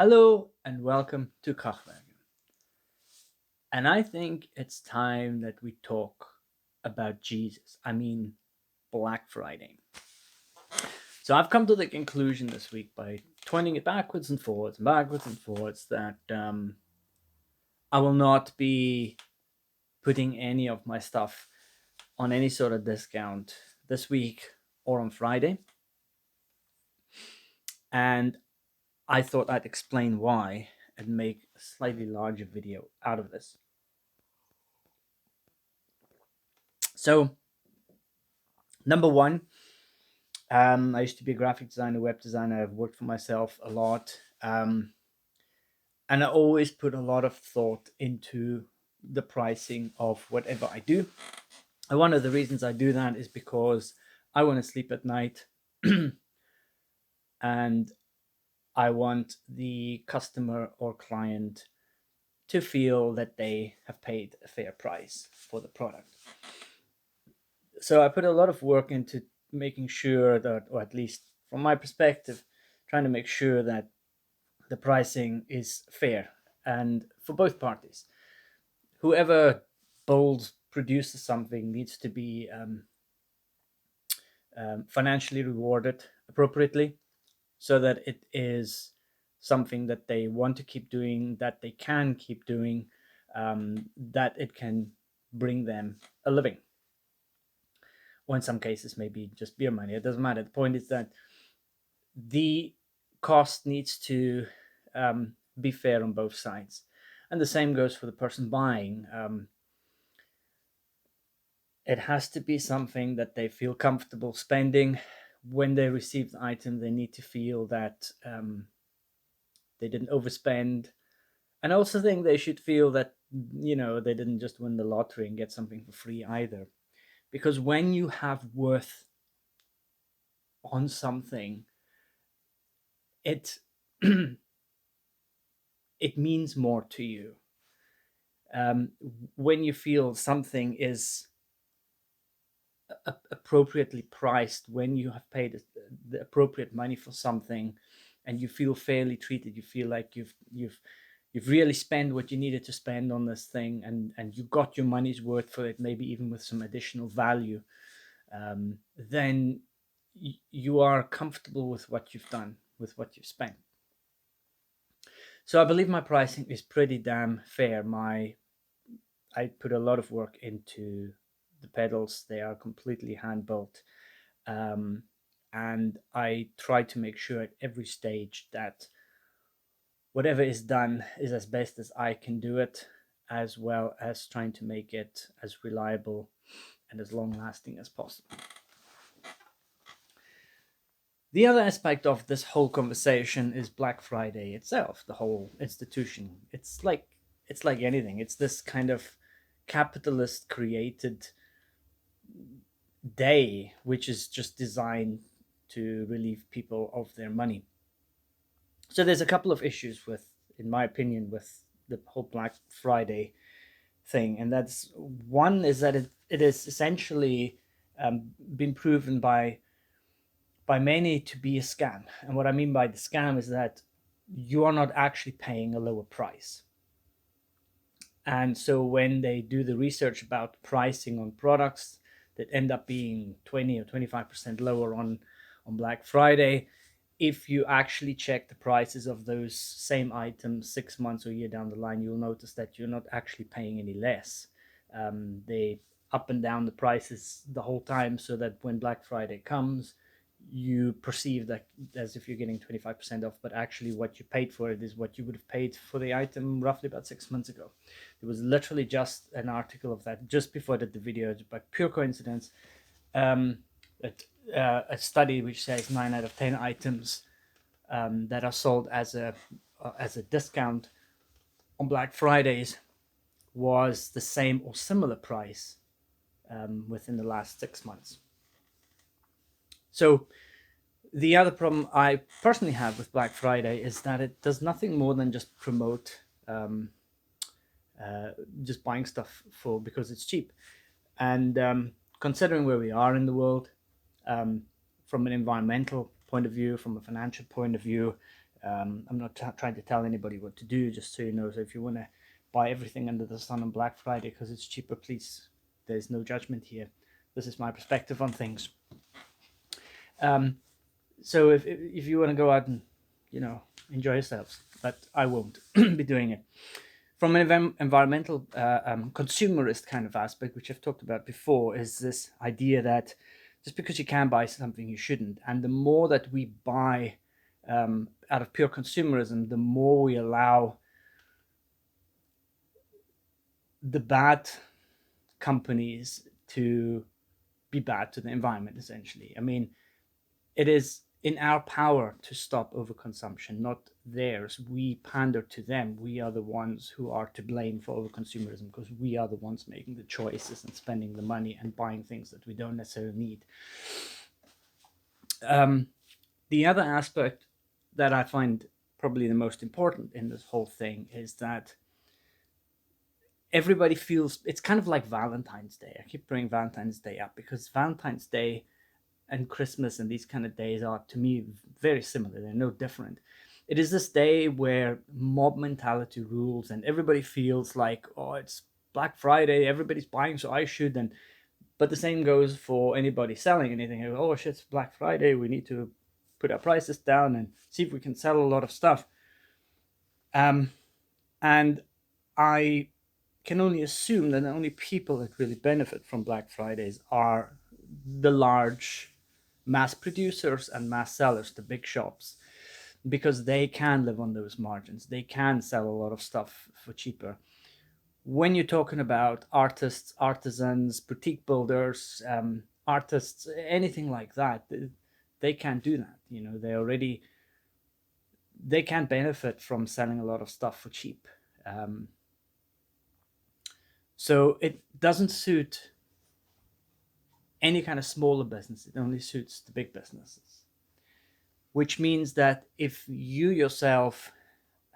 Hello and welcome to Krachwerke. And I think it's time that we talk about Jesus. I mean, Black Friday. So I've come to the conclusion this week by twirling it backwards and forwards, that I will not be putting any of my stuff on any sort of discount this week or on Friday. And I thought I'd explain why and make a slightly larger video out of this. So, number one, I used to be a graphic designer, web designer. I've worked for myself a lot. And I always put a lot of thought into the pricing of whatever I do. And one of the reasons I do that is because I want to sleep at night and I want the customer or client to feel that they have paid a fair price for the product. So I put a lot of work into making sure that, or at least from my perspective, trying to make sure that the pricing is fair and for both parties. Whoever bold produces something needs to be financially rewarded appropriately, so that it is something that they want to keep doing, that they can keep doing, that it can bring them a living. Or in some cases, maybe just beer money. It doesn't matter. The point is that the cost needs to be fair on both sides. And the same goes for the person buying. It has to be something that they feel comfortable spending. When they receive the item, they need to feel that they didn't overspend. And I also think they should feel that, they didn't just win the lottery and get something for free either. Because when you have worth on something, it it means more to you. When you feel something is appropriately priced, when you have paid the appropriate money for something, and you feel fairly treated, you feel like you've really spent what you needed to spend on this thing, and you got your money's worth for it, maybe even with some additional value, then you are comfortable with what you've done, with what you've spent. So I believe my pricing is pretty damn fair. I put a lot of work into the pedals. They are completely hand built. And I try to make sure at every stage that whatever is done is as best as I can do it, as well as trying to make it as reliable and as long lasting as possible. The other aspect of this whole conversation is Black Friday itself, the whole institution. It's like anything. It's this kind of capitalist created day which is just designed to relieve people of their money. So there's a couple of issues with, in my opinion, with the whole Black Friday thing, and that's one is that it is essentially been proven by many to be a scam. And what I mean by the scam is that you are not actually paying a lower price. And so when they do the research about pricing on products that end up being 20 or 25% lower on Black Friday, if you actually check the prices of those same items 6 months or a year down the line, you'll notice that you're not actually paying any less. They up and down the prices the whole time, so that when Black Friday comes, you perceive that as if you're getting 25% off, but actually what you paid for it is what you would have paid for the item roughly about 6 months ago. There was literally just an article of that just before I did the video, by pure coincidence. A study which says 9 out of 10 items that are sold as a discount on Black Fridays was the same or similar price within the last 6 months. So the other problem I personally have with Black Friday is that it does nothing more than just promote just buying stuff because it's cheap. And considering where we are in the world, from an environmental point of view, from a financial point of view, I'm not trying to tell anybody what to do, just so you know. So if you want to buy everything under the sun on Black Friday because it's cheaper, please, there's no judgment here. This is my perspective on things. So if you want to go out and, enjoy yourselves, but I won't be doing it. From an environmental consumerist kind of aspect, which I've talked about before, is this idea that just because you can buy something, you shouldn't. And the more that we buy out of pure consumerism, the more we allow the bad companies to be bad to the environment, essentially. I mean, it is in our power to stop overconsumption, not theirs. We pander to them. We are the ones who are to blame for overconsumerism because we are the ones making the choices and spending the money and buying things that we don't necessarily need. The other aspect that I find probably the most important in this whole thing is that everybody feels it's kind of like Valentine's Day. I keep bringing Valentine's Day up because Valentine's Day and Christmas and these kind of days are, to me, very similar. They're no different. It is this day where mob mentality rules and everybody feels like, oh, it's Black Friday, everybody's buying, so I should. But the same goes for anybody selling anything. Oh shit, it's Black Friday, we need to put our prices down and see if we can sell a lot of stuff. And I can only assume that the only people that really benefit from Black Fridays are the large mass producers and mass sellers, the big shops, because they can live on those margins. They can sell a lot of stuff for cheaper. When you're talking about artists, artisans, boutique builders, artists, anything like that, they can't do that. They can't benefit from selling a lot of stuff for cheap. So it doesn't suit any kind of smaller business. It only suits the big businesses, which means that if you yourself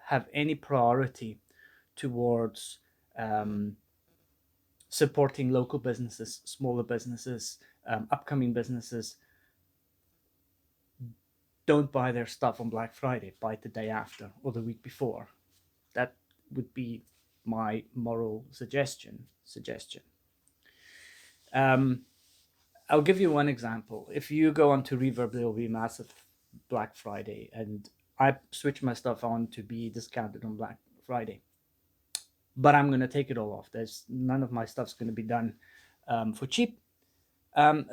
have any priority towards supporting local businesses, smaller businesses, upcoming businesses, don't buy their stuff on Black Friday. Buy it the day after or the week before. That would be my moral suggestion. I'll give you one example. If you go onto Reverb, there will be massive Black Friday, and I switch my stuff on to be discounted on Black Friday. But I'm going to take it all off. There's none of my stuff's going to be done for cheap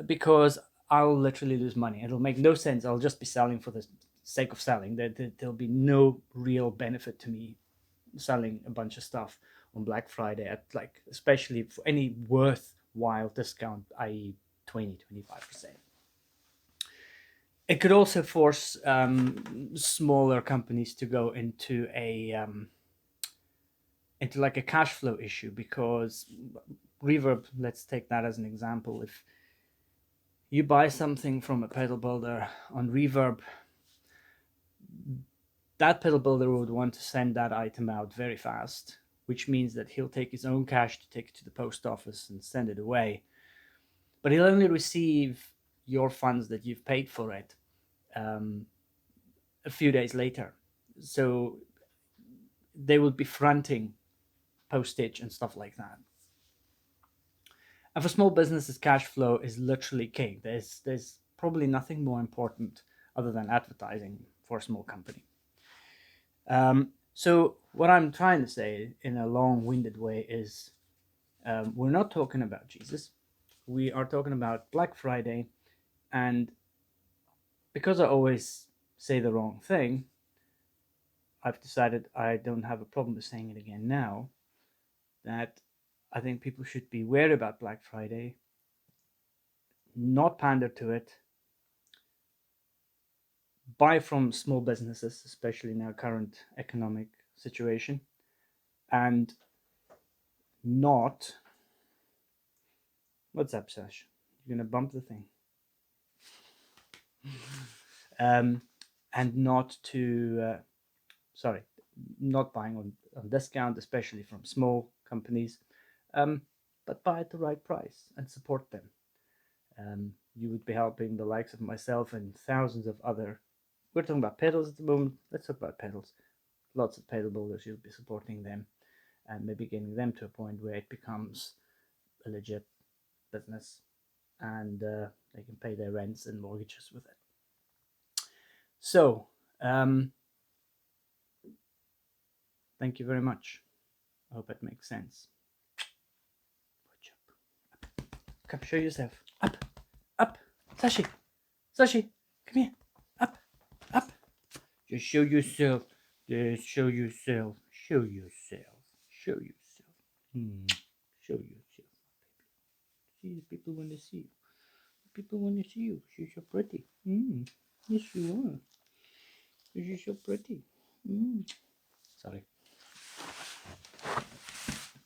because I'll literally lose money. It'll make no sense. I'll just be selling for the sake of selling. There'll be no real benefit to me selling a bunch of stuff on Black Friday at, like, especially for any worthwhile discount, i.e. 20-25%. It could also force smaller companies to go into like a cash flow issue, because Reverb, let's take that as an example. If you buy something from a pedal builder on Reverb, that pedal builder would want to send that item out very fast, which means that he'll take his own cash to take it to the post office and send it away. But he'll only receive your funds that you've paid for it a few days later. So they will be fronting postage and stuff like that. And for small businesses, cash flow is literally king. There's probably nothing more important other than advertising for a small company. So what I'm trying to say in a long-winded way is we're not talking about Jesus. We are talking about Black Friday. And because I always say the wrong thing, I've decided I don't have a problem with saying it again now, that I think people should be wary about Black Friday, not pander to it, buy from small businesses, especially in our current economic situation, and not... What's up, Sash? You're going to bump the thing. And not to... not buying on discount, especially from small companies, but buy at the right price and support them. You would be helping the likes of myself and thousands of other we're talking about pedals at the moment. Let's talk about pedals. Lots of pedal builders, you'll be supporting them and maybe getting them to a point where it becomes a legit business and they can pay their rents and mortgages with it. So, thank you very much. I hope it makes sense. Come, show yourself. Up, up. Sashi, Sashi, come here. Up, up. Just show yourself. Just show yourself. Show yourself. Show yourself. Show yourself. See, people want to see you. People want to see you. You're so pretty. Yes, you are. You're so pretty. Sorry.